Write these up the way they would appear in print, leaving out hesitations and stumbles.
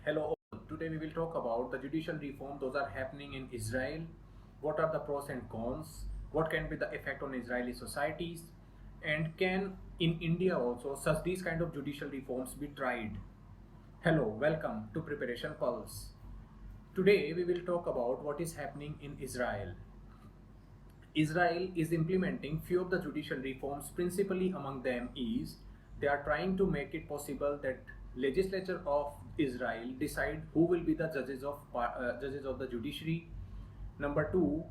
Hello all. Today we will talk about the judicial reform those are happening in Israel. What are the pros and cons? What can be the effect on Israeli societies? And can in India also such these kind of judicial reforms be tried? Hello, welcome to Preparation Pulse. Today we will talk about what is happening in Israel. Israel is implementing few of the judicial reforms. Principally among them is they are trying to make it possible that legislature of Israel decide who will be the judges of the judiciary. Number two,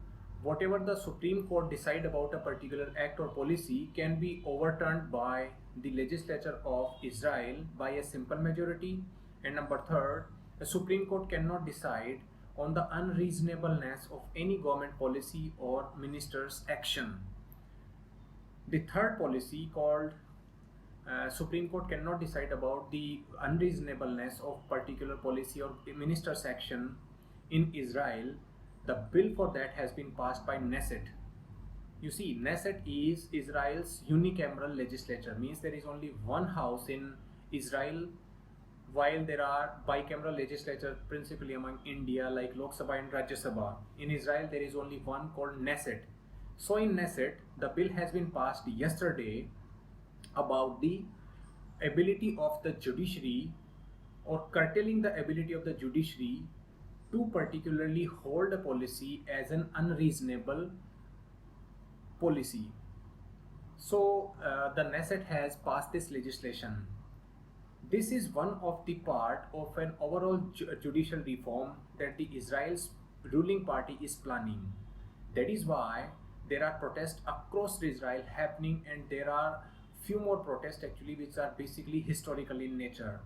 whatever the Supreme Court decide about a particular act or policy can be overturned by the legislature of Israel by a simple majority. And number third, the Supreme Court cannot decide on the unreasonableness of any government policy or minister's action. The third policy called Supreme Court cannot decide about the unreasonableness of particular policy or minister's action in Israel. The bill for that has been passed by Knesset. You see, Knesset is Israel's unicameral legislature, means there is only one house in Israel, while there are bicameral legislature principally among India like Lok Sabha and Rajya Sabha. In Israel there is only one called Knesset. So in Knesset the bill has been passed yesterday about the ability of the judiciary or curtailing the ability of the judiciary to particularly hold a policy as an unreasonable policy. So the Knesset has passed this legislation. This is one of the part of an overall judicial reform that the Israel's ruling party is planning. That is why there are protests across Israel happening, and there are few more protests actually which are basically historical in nature.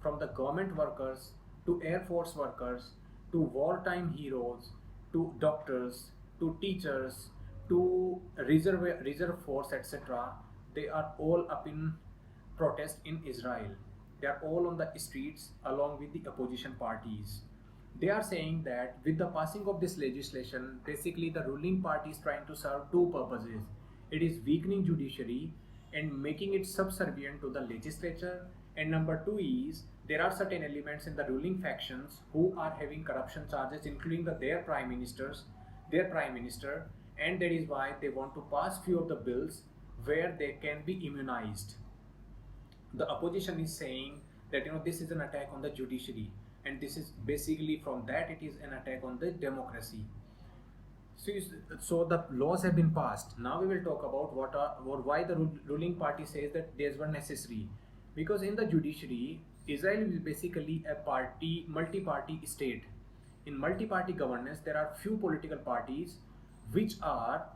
From the government workers to Air Force workers to wartime heroes to doctors to teachers to reserve force, etc. They are all up in protest in Israel. They are all on the streets along with the opposition parties. They are saying that with the passing of this legislation, basically the ruling party is trying to serve two purposes. It is weakening judiciary and making it subservient to the legislature. And number two is there are certain elements in the ruling factions who are having corruption charges, including their prime minister, and that is why they want to pass few of the bills where they can be immunized. The opposition is saying that this is an attack on the judiciary, and this is basically from that it is an attack on the democracy. So the laws have been passed. Now we will talk about why the ruling party says that these were necessary. Because in the judiciary, Israel is basically a multi-party state. In multi-party governance, there are few political parties which are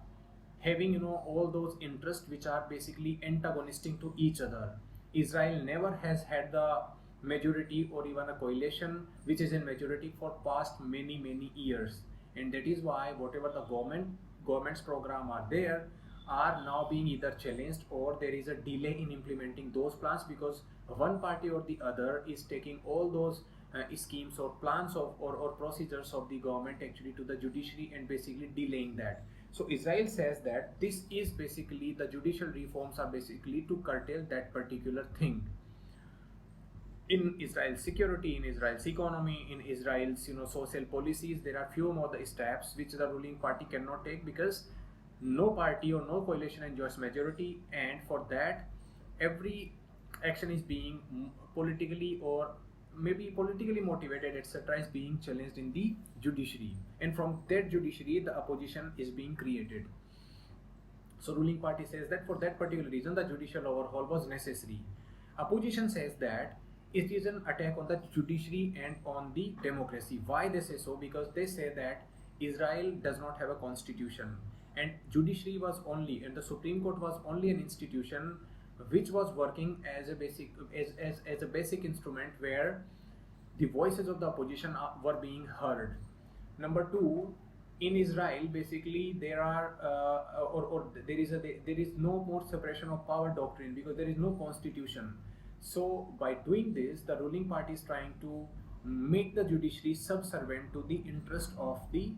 having all those interests which are basically antagonistic to each other. Israel never has had the majority or even a coalition which is in majority for past many years, and that is why whatever the government's program are there are now being either challenged or there is a delay in implementing those plans, because one party or the other is taking all those schemes or plans or procedures of the government actually to the judiciary and basically delaying that. So Israel says that this is basically the judicial reforms are basically to curtail that particular thing. In Israel's security, in Israel's economy, in Israel's social policies, there are few more the steps which the ruling party cannot take, because no party or no coalition enjoys majority, and for that every action is being politically or maybe politically motivated, etc., is being challenged in the judiciary, and from that judiciary the opposition is being created. So ruling party says that for that particular reason the judicial overhaul was necessary. Opposition says that it is an attack on the judiciary and on the democracy. Why they say so? Because they say that Israel does not have a constitution, and judiciary was only, and the Supreme Court was only an institution which was working as a basic instrument where the voices of the opposition were being heard. Number two, in Israel basically there are there is no more separation of power doctrine because there is no constitution. So by doing this, the ruling party is trying to make the judiciary subservient to the interest of the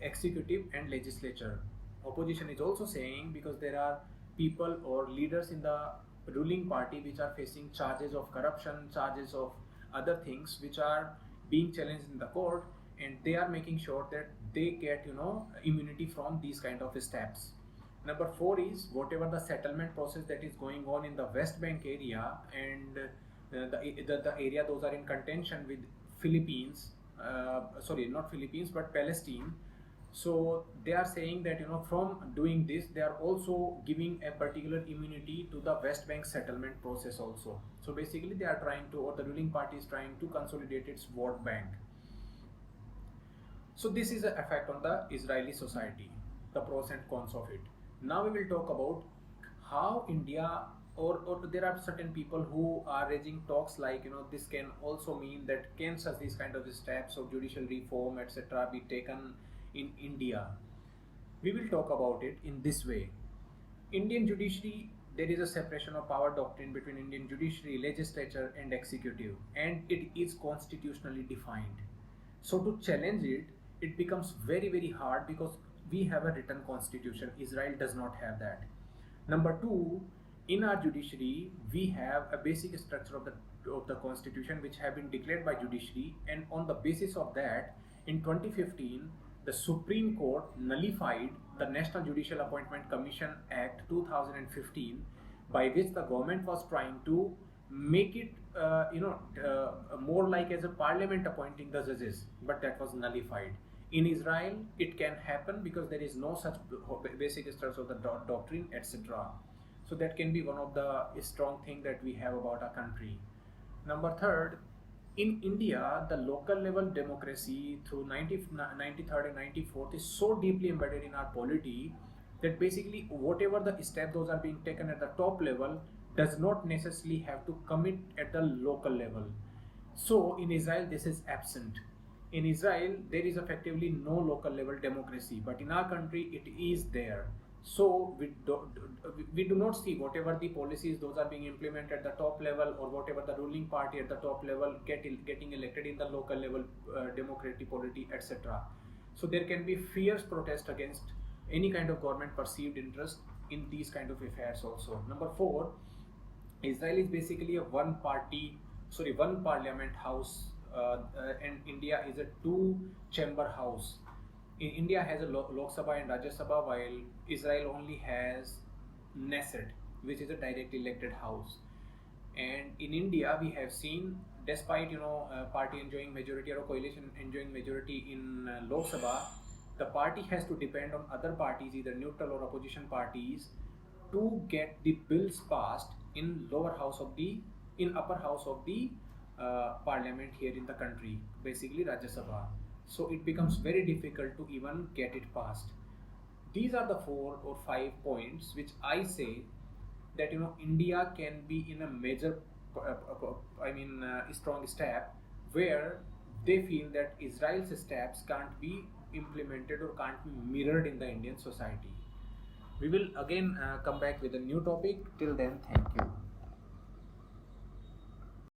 executive and legislature. Opposition is also saying because there are people or leaders in the ruling party which are facing charges of corruption, charges of other things which are being challenged in the court, and they are making sure that they get immunity from these kind of steps. Number 4 is whatever the settlement process that is going on in the West Bank area, and the area those are in contention with Philippines, sorry, not Philippines but Palestine. So they are saying that from doing this they are also giving a particular immunity to the West Bank settlement process also. So basically they are trying to, or the ruling party is trying to consolidate its vote bank. So this is the effect on the Israeli society, the pros and cons of it. Now we will talk about how India, or there are certain people who are raising talks like this can also mean that can such these kind of steps of judicial reform etc. be taken in India. We will talk about it in this way. Indian judiciary, there is a separation of power doctrine between Indian judiciary, legislature and executive, and it is constitutionally defined. So to challenge it, it becomes very hard because we have a written constitution. Israel does not have that. Number 2, in our judiciary we have a basic structure of the constitution which have been declared by judiciary, and on the basis of that in 2015 the Supreme Court nullified the National Judicial Appointment Commission Act 2015, by which the government was trying to make it more like as a parliament appointing the judges, but that was nullified. In Israel it can happen because there is no such basic structure of the doctrine etc. So that can be one of the strong thing that we have about our country. Number 3, in India, the local level democracy through 93rd and 94th is so deeply embedded in our polity that basically whatever the step those are being taken at the top level does not necessarily have to commit at the local level. So in Israel this is absent. In Israel there is effectively no local level democracy, but in our country it is there. So we do not see whatever the policies those are being implemented at the top level, or whatever the ruling party at the top level getting elected in the local level democratic polity etc. So there can be fierce protest against any kind of government perceived interest in these kind of affairs also. Number 4, Israel is basically a one parliament house, and India is a 2-chamber house. In India has a Lok Sabha and Rajya Sabha, while Israel only has Knesset, which is a directly elected house. And in India we have seen, despite party enjoying majority or a coalition enjoying majority in Lok Sabha, the party has to depend on other parties, either neutral or opposition parties, to get the bills passed in upper house of the parliament here in the country, basically Rajya Sabha. So it becomes very difficult to even get it passed. These are the 4 or 5 points which I say that India can be in a major strong step, where they feel that Israel's steps can't be implemented or can't be mirrored in the Indian society. We will again come back with a new topic. Till then, thank you.